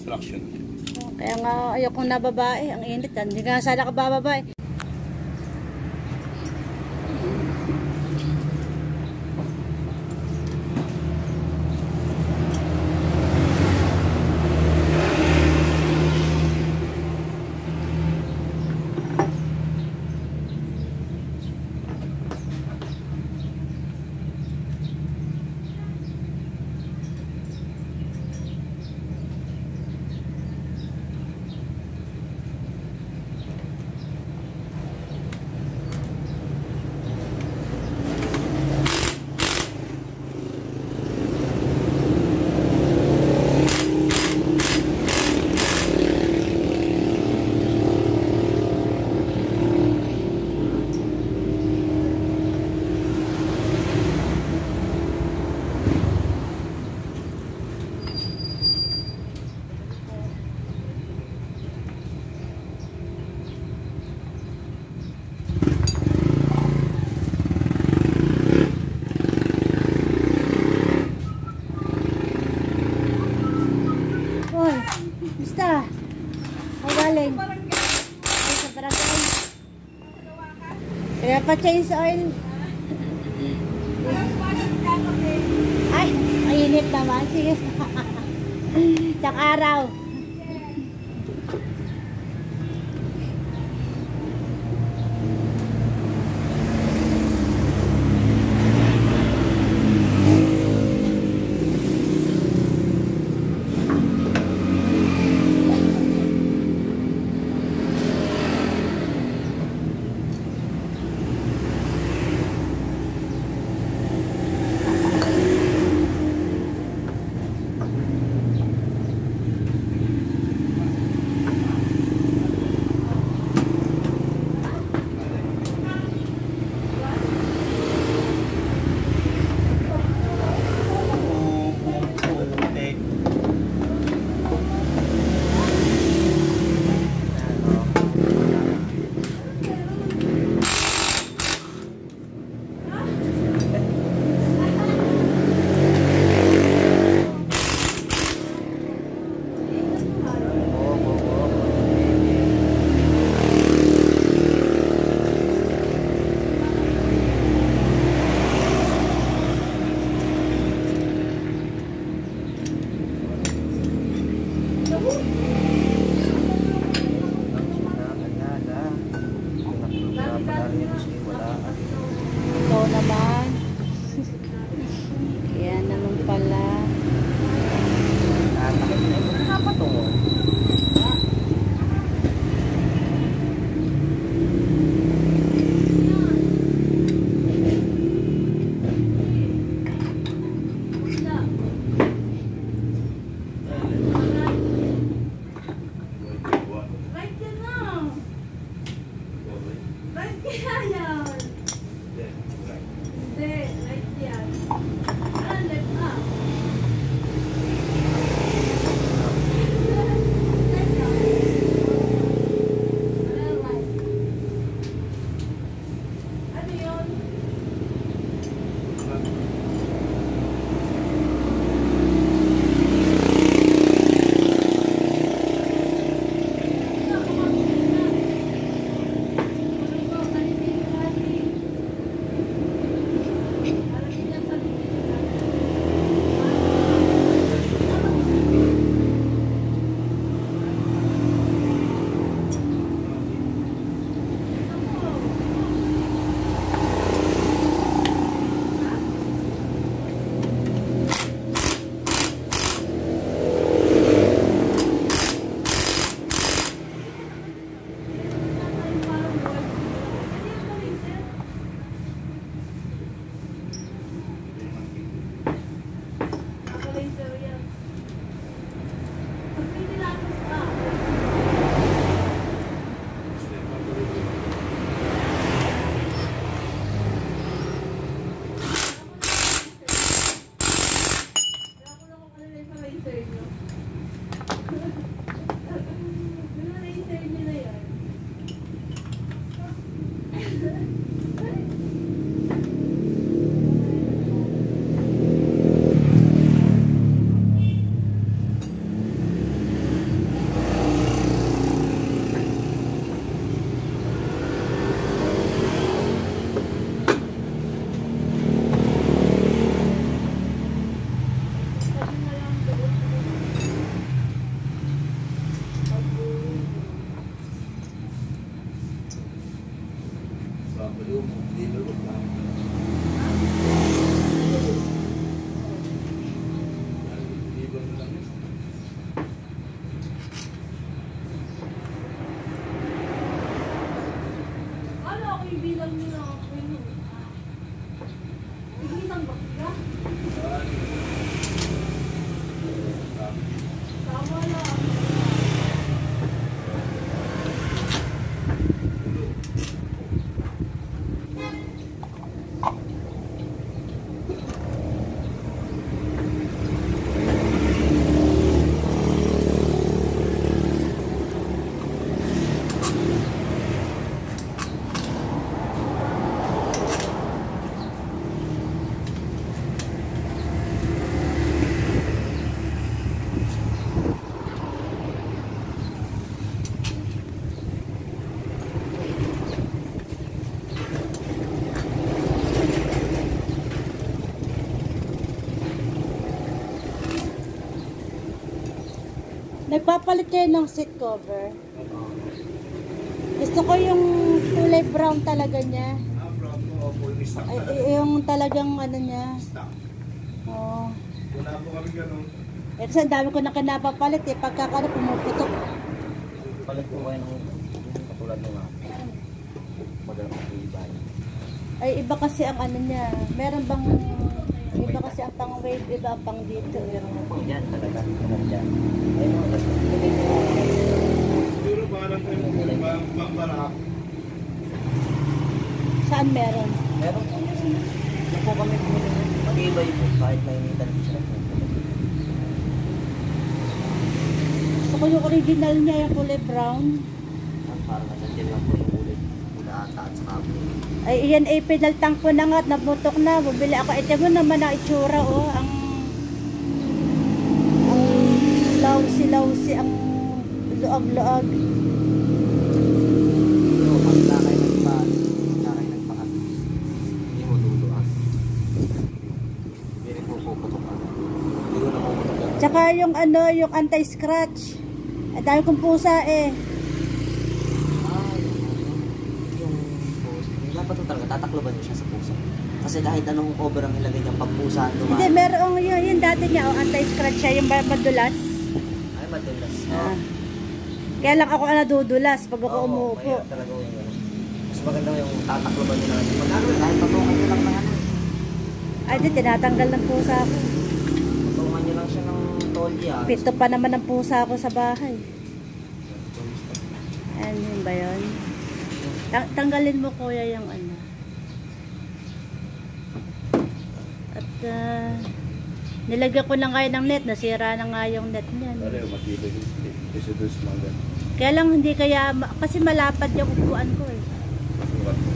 construction. Kaya nga ayokong nababae, ang init. Hindi nga sana ka bababae. Basta, magaling. Sa barangay. Kaya pa change oil. Ay, mainit naman. Sige. Tsaka araw. Nagpapalit kayo ng seat cover. Gusto ko yung kulay brown talaga niya. Brown mo, full stock Ay, talaga. yung talagang ano niya. Stock. Oh. Wala po kami ganun. Eh kasi ang dami ko na kinapapalit eh. Pagka ano, pumuputok. Palit po kayo ng katulad ng magandang ibay. Ay, iba kasi ang ano niya. Meron bang iba kasi ang pang wave, iba ang pang dito. Yan talaga. Yan. Ayun o. Siguro parang bang barak. Saan meron? Meron po. Yan po kami mag-ibay po kahit may initan po siya. Gusto ko yung original niya, yung kulay brown. Parang nandiyan lang po yung ulit. Pula ata at saka po. Ay, iyan ay pinaltang ko na nga at nabutok na. Bumili ako. Ito mo naman ang itsura, oh. Ang lawsi-lawsi, ang luag-luag. Pero pag lakay nagpakat, hindi mo luluas. Hindi rin po puputok ako. Hindi ko na puputok ako. Tsaka yung ano, yung anti-scratch. Ay, dami kong pusa eh. Yung pusa. Dapat ito talaga, tatakloban niyo siya sa pusa. Kasi kahit anong cover ang ilagay niyang pagpusa, Hindi, meron yun dati niya, oh, anti-scratch siya, yung madulas. ay madulas. Ah. Kaya lang ako nadudulas pag ako Oo, umuupo. mahirap talaga yung gano'n. Mas maganda yung tatakloban niyo lang. Magkano kahit patungan niyo lang na ano. Ay, di, tinatanggal ng pusa ko. Patungan niyo lang siya ng tolya. Pito pa naman ang pusa ko sa bahay. Ano yun ba yun? Tanggalin mo kuya yung ano. At nilagyan ko na nga ng net. Nasira na nga yung net niyan. Pare, matibay yung isidus mga ganun. Kaya lang hindi kaya, kasi malapad yung upuan ko eh. Masukat po.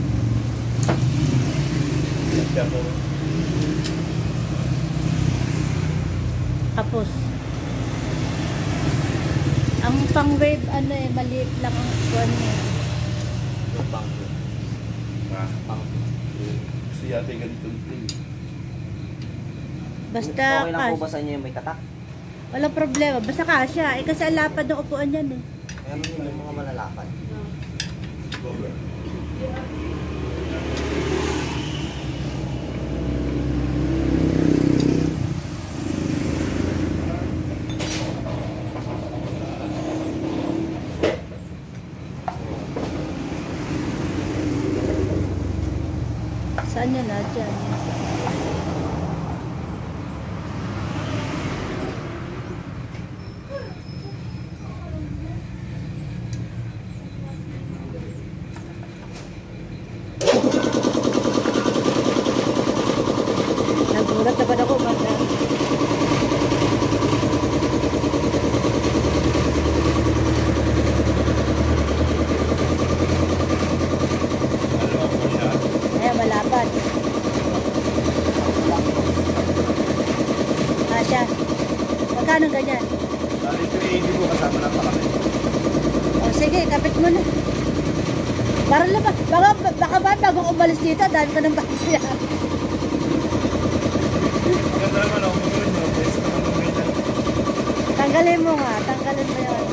Kaya po, Tapos, ang pang wave ano eh, maliit lang ang upuan niya. Yung bangko. Bangko. gusto yata yung ganitong thing. Basta Okay lang po cash. ba sa inyo yung may tatak? Walang problema. Basta kasya. Eh kasi ang lapad ng upuan yan eh. Kaya yung mga malalakad. Cover. Saan yun na? Dyan. Nagulat naman ako. Manda. Ano po siya? Ayan, malapad. Kasya. Magkano ganyan? Dali 380 po kasama ng pakatay. O sige, kapit mo na. Para lang ba? Baka ba bagong umalis dito, dahil ka ng bakya. Maganda naman ako. Maganda nyo. Pwede naman umitan. Tanggalin mo nga, tanggalin mo yun.